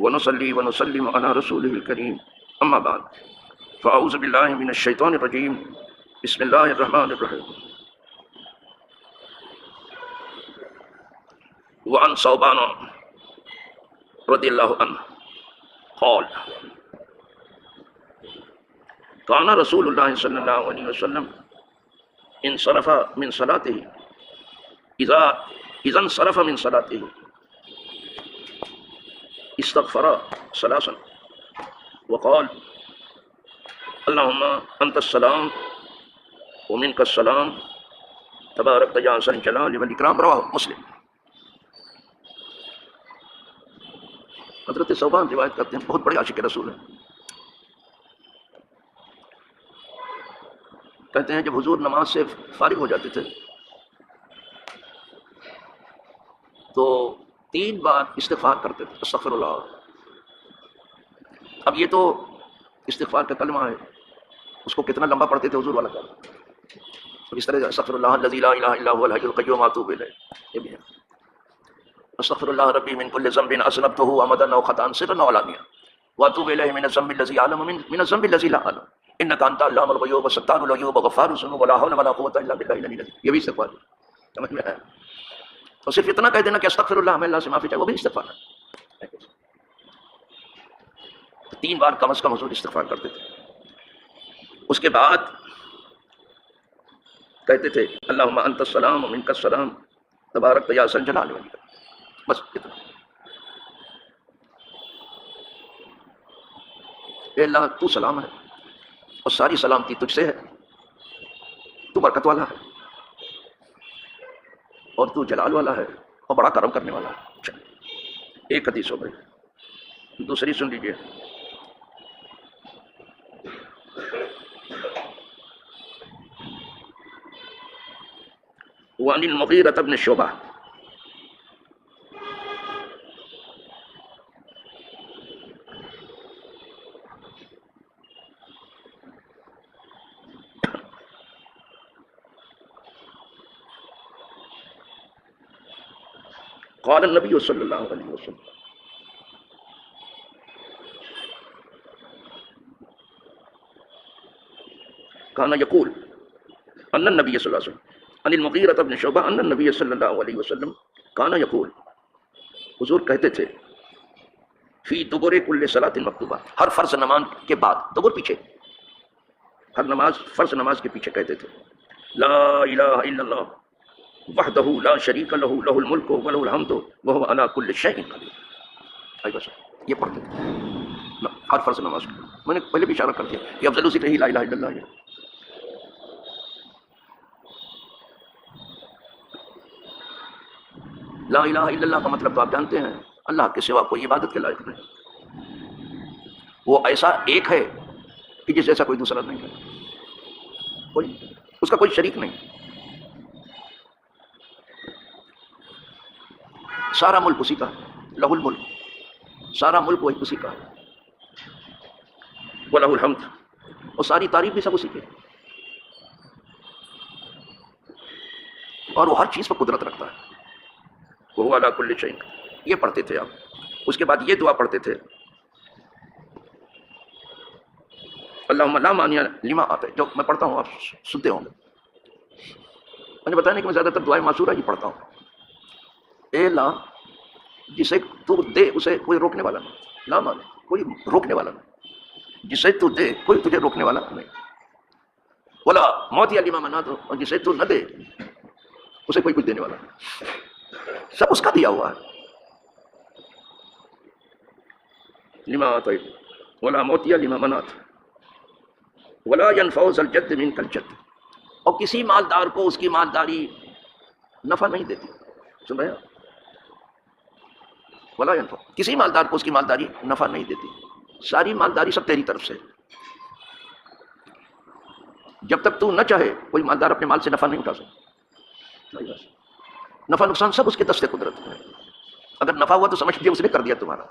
ونصلي ونسلم على رسوله الكريم أما بعد فأعوذ بالله من الشيطان الرجيم بسم الله الرحمن الرحيم وعن ثوبان رضي الله عنه قال كان رسول الله صلى الله عليه وسلم انصرف من صلاته إذا انصرف من صلاته استغفر ثلاثا وقال اللهم أنت السلام ومنك السلام تبارك يا ذا الجلال والإكرام رواه مسلم۔ حضرت ثوبان روایت کرتے ہیں، بہت بڑے عاشق رسول ہیں۔ کہتے ہیں جب حضور نماز سے فارغ ہو جاتے تھے تو 3 بار استغفار کرتے تھے، استغفر اللہ۔ اب یہ تو استغفار کا کلمہ ہے، اس کو کتنا لمبا پڑھتے تھے حضور والا کلمہ، اس طرح استغفر اللہ الذی لا الہ الا هو الحی القیوم واتوب الیہ، یہ بھی ہے استغفر اللہ ربی من کل ذنب اذنبته عمدا او خطا سرا او علانیہ واتوب الیہ من الذنب الذی اعلم من الذنب الذی لا اعلم انک انت علام الغیوب ستار العیوب غفار الذنوب ولا حول ولا قوۃ الا باللہ العلی العظیم، یہ بھی استغفار ہے، سمجھ میں آیا؟ تو صرف اتنا کہہ دینا کہ استغفر اللہ، ہمیں اللہ سے معافی چاہیے، وہ بھی استغفار ہے۔ 3 بار کم از کم حضور استغفار کرتے تھے۔ اس کے بعد کہتے تھے اللہم انت السلام ومنک السلام تبارک یا ذا الجلال والاکرام، بس اتنا۔ اے اللہ تو سلام ہے اور ساری سلامتی تجھ سے ہے، تو برکت والا ہے اور تو جلال والا ہے اور بڑا کرم کرنے والا ہے۔ ایک حدیث ہو گئی، دوسری سن لیجیے۔ وعن المغیرۃ بن شعبہ قال النبی صلی اللہ علیہ وسلم كان يقول ان النبی صلی اللہ علیہ وسلم عن المغیرۃ بن شعبہ ان النبی صلی اللہ علیہ وسلم كان يقول، حضور کہتے تھے فی دبر کل صلاۃ مکتوبہ، ہر فرض نماز کے بعد، دبر پیچھے، ہر نماز فرض نماز کے پیچھے کہتے تھے لا الہ الا اللہ وحدہ لا شریک لہ لہ الملک ولہ الحمد وہو علی کل شیء قدیر۔ بس یہ پڑھتے تھے ہر فرض نماز کو۔ میں نے پہلے بھی اشارہ کر دیا کہ افضل ذکر ہی لا الہ الا اللہ ہے۔ لا الہ الا اللہ کا مطلب تو آپ جانتے ہیں، اللہ کے سوا کوئی عبادت کے لائق نہیں، وہ ایسا ایک ہے کہ جس جیسا کوئی دوسرا نہیں ہے، کوئی اس کا کوئی شریک نہیں۔ سارا ملک اسی کا ہے، لہ الملک، سارا ملک وہی اسی کا ہے، وَلَهُ الْحَمْدُ، اور ساری تعریف بھی سب اسی کی، اور وہ ہر چیز پر قدرت رکھتا ہے، وَهُوَ عَلَى كُلِّ شَيْءٍ۔ یہ پڑھتے تھے آپ۔ اس کے بعد یہ دعا پڑھتے تھے اللہم لا مانع لما آتا ہے، جو میں پڑھتا ہوں آپ سنتے ہوں گے۔ میں نے بتایا کہ میں زیادہ تر دعائیں معصورہ ہی پڑھتا ہوں۔ اے اللہ، جسے تو دے اسے کوئی روکنے والا نہیں، لا مانے، کوئی روکنے والا نہیں، جسے تو دے کوئی تجھے روکنے والا نہیں، ولا موت یا لما منعت، اور جسے تو نہ دے اسے کوئی کچھ دینے والا نہیں، سب اس کا دیا ہوا ہے۔ لما آتیت ولا موت یا لما منعت ولا ينفع ذا الجد منک الجد، اور کسی مالدار کو اس کی مالداری نفع نہیں دیتی، سن رہے ہیں؟ ولا ينفع، کسی مالدار کو اس کی مالداری نفع نہیں دیتی، ساری مالداری سب تیری طرف سے، جب تک تو نہ چاہے کوئی مالدار اپنے مال سے نفع نہیں اٹھا سکتا، نفع نقصان سب اس کے دست قدرت ہے۔ اگر نفع ہوا تو سمجھ لیجیے اس نے کر دیا تمہارا،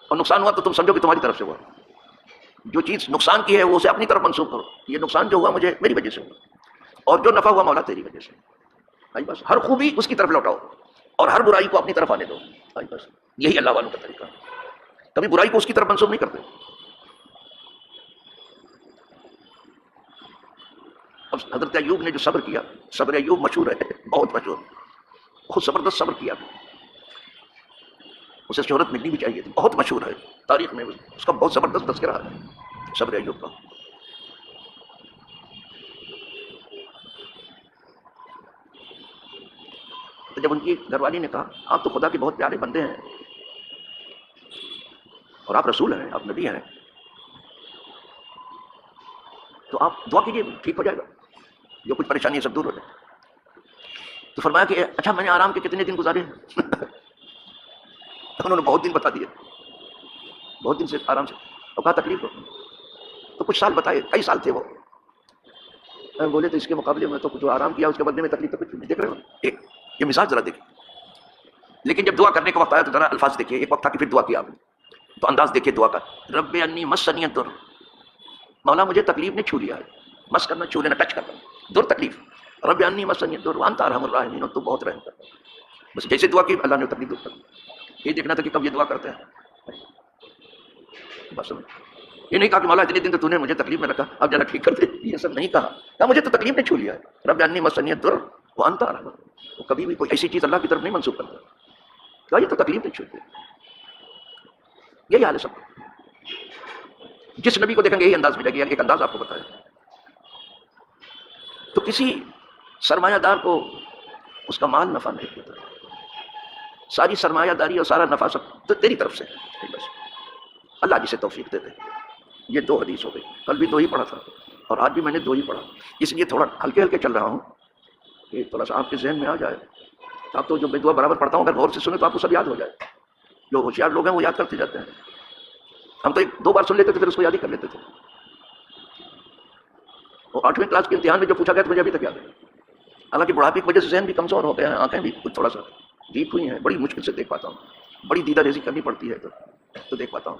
اور نقصان ہوا تو تم سمجھو کہ تمہاری طرف سے ہوا۔ جو چیز نقصان کی ہے وہ اسے اپنی طرف منسوخ کرو، یہ نقصان جو ہوا مجھے میری وجہ سے ہوا، اور جو نفع ہوا مولا تیری وجہ سے۔ بس ہر خوبی اس کی طرف لوٹاؤ اور ہر برائی کو اپنی طرف آنے دو، بس یہی اللہ والوں کا طریقہ ہے۔ کبھی برائی کو اس کی طرف منسوب نہیں کرتے. اب حضرت ایوب نے جو صبر کیا، صبر ایوب مشہور ہے، بہت مشہور، بہت زبردست صبر کیا، اسے شہرت ملنی بھی چاہیے تھی، بہت مشہور ہے تاریخ میں، اس کا بہت زبردست تذکرہ ہے صبر ایوب کا. تو جب ان کی گھر والی نے کہا آپ تو خدا کے بہت پیارے بندے ہیں اور آپ رسول ہیں، آپ نبی ہیں، تو آپ دعا کیجیے ٹھیک ہو جائے گا، جو کچھ پریشانی ہے سب دور ہو جائے. تو فرمایا کہ اچھا میں نے آرام کے کتنے دن گزارے؟ انہوں نے بہت دن بتا دیے، بہت دن سے آرام سے. اور کہا تکلیف ہو تو کچھ سال بتائے، کئی سال تھے وہ. بولے تو اس کے مقابلے میں تو جو آرام کیا اس کے بدلے میں تکلیف تو کچھ نہیں. دیکھ رہے ہو ایک یہ مثال ذرا دیکھیں. لیکن جب دعا کرنے کا وقت آیا تو ذرا الفاظ دیکھیے. ایک وقت تھا کہ پھر دعا کیا آپ نے، تو انداز دیکھیے دعا کا. رب انی مسنی الضر، مولا مجھے تکلیف نے چھو لیا ہے. مس کرنا، چھو لینا، ٹچ کرنا، دور تکلیف. رب انی مسنی الضر وانت ارحم الراحمین، تو بہت رحم کرتا ہے. بس جیسے دعا کی اللہ نے تکلیف دور کر دی. یہ دیکھنا تھا کہ کب یہ دعا کرتے ہیں. بس یہ نہیں کہا کہ مولا اتنے دن تو تو نے مجھے تکلیف میں رکھا، اب ذرا ٹھیک کر دے. یہ سب نہیں کہا مجھے تو تکلیف نے چھو لیا ہے. رب انی مسنی الضر وانت ارحم، وہ کبھی بھی کوئی ایسی چیز اللہ کی طرف نہیں منسوخ کرتا. کہا یہ تو تکلیف نہیں چھوڑتے. یہی حال ہے سب کا. جس نبی کو دیکھیں گے یہی انداز ملے گا. ایک انداز آپ کو بتایا تو کسی سرمایہ دار کو اس کا مال نفع نہیں دیتا. ساری سرمایہ داری اور سارا نفع سب تو تیری طرف سے بس اللہ جسے توفیق دے دے. یہ 2 حدیث ہو گئی. کل بھی 2 ہی پڑھا تھا اور آج بھی میں نے 2 ہی پڑھا، اس لیے تھوڑا ہلکے ہلکے چل رہا ہوں کہ تھوڑا سا آپ کے ذہن میں آ جائے. آپ تو جو میں دعا برابر پڑھتا ہوں اگر غور سے سنیں تو آپ کو سب یاد ہو جائے. جو ہوشیار لوگ ہیں وہ یاد کرتے جاتے ہیں. ہم تو 2 بار سن لیتے تھے پھر اس کو یاد ہی کر لیتے تھے. اور 8ویں کلاس کے امتحان میں جو پوچھا گیا تو مجھے ابھی تک یاد ہے. حالانکہ بڑھاپے کی وجہ سے ذہن بھی کمزور ہو گیا ہے، آنکھیں بھی کچھ تھوڑا سا ویک ہوئی ہیں، بڑی مشکل سے دیکھ پاتا ہوں، بڑی دیدہ ریزی کرنی پڑتی ہے تو دیکھ پاتا ہوں.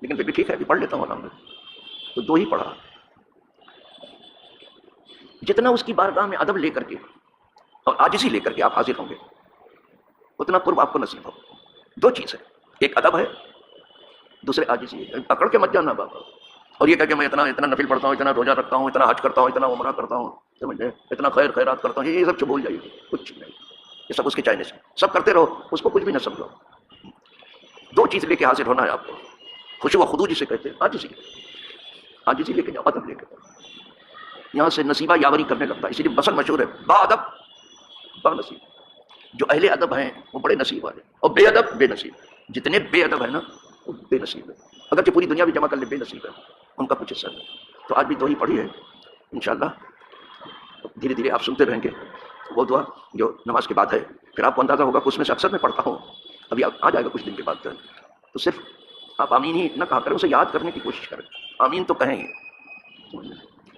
لیکن پھر بھی ٹھیک ہے ابھی پڑھ لیتا ہوں الحمد للہ. تو 2 ہی پڑھا. جتنا اس کی بارگاہ میں ادب لے کر کے اور عاجزی لے کر کے آپ حاضر ہوں گے اتنا قرب آپ کو نصیب ہو. 2 چیز ہے، ایک ادب ہے، دوسرے عاجزی ہے. پکڑ کے مت جانا بابا اور یہ کہہ کہ میں اتنا نفل پڑھتا ہوں، اتنا روزہ رکھتا ہوں، اتنا حج کرتا ہوں، اتنا عمرہ کرتا ہوں، سمجھے، اتنا خیر خیرات کرتا ہوں، یہ سب بھول جائیے. کچھ نہیں، یہ سب اس کے چائنے سے سب کرتے رہو، اس کو کچھ بھی نہ سمجھو. 2 چیز لے کے حاضر ہونا ہے آپ کو. خشوع و خضوع جسے کہتے ہیں، عاجزی لے کے جاؤ، ادب لے کے جاؤ. یہاں سے نصیبہ یاوری کرنے لگتا ہے. اسی لیے مثل مشہور ہے، با ادب با نصیب. جو اہل ادب ہیں وہ بڑے نصیب والے، اور بے ادب بے نصیب. جتنے بے ادب ہیں نا وہ بے نصیب ہے. اگرچہ پوری دنیا بھی جمع کر لے بے نصیب ہے، ان کا کچھ حصہ نہیں. تو آج بھی 2 ہی پڑھی ہے انشاءاللہ. دھیرے دھیرے آپ سنتے رہیں گے وہ دعا جو نماز کے بعد ہے. پھر آپ کو اندازہ ہوگا کہ اس میں سے اکثر میں پڑھتا ہوں، ابھی آ جائے گا کچھ دن کے بعد. تو صرف آپ آمین ہی نہ کہا کریں، اسے یاد کرنے کی کوشش کریں. آمین تو کہیں گے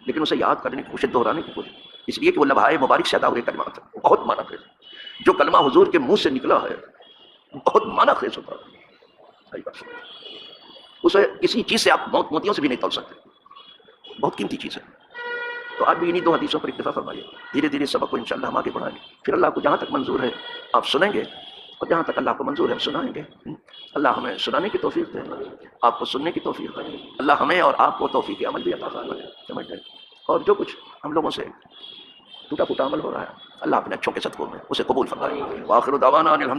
لیکن اسے یاد کرنے کی کوشش، دہرانے کی کوشش. اس لیے کہ وہ لبھائے مبارک سے ادا ہوئے کلمات ہیں، وہ بہت معنی خیز. جو کلمہ حضور کے منہ سے نکلا ہے بہت معنی خیز ہوتا ہے. صحیح بات، اسے کسی چیز سے آپ موتیوں سے بھی نہیں تول سکتے. بہت قیمتی چیز ہے. تو آج بھی انہی 2 حدیثوں پر اکتفا فرمائیے. دھیرے دھیرے سبق کو انشاءاللہ ہم آگے بڑھائیں گے. پھر اللہ کو جہاں تک منظور ہے آپ سنیں گے، اور جہاں تک اللہ کو منظور ہے ہم سنائیں گے. اللہ ہمیں سنانے کی توفیق دے، آپ کو سننے کی توفیق دے. اللہ ہمیں اور آپ کو توفیق عمل بھی عطا فرمائے. سمجھ گئے. اور جو کچھ ہم لوگوں سے ٹوٹا پھوٹا عمل ہو رہا ہے اللہ اپنے اچھوں کے صدقوں میں اسے قبول فرمائے. وآخر دعوانا ان الحمد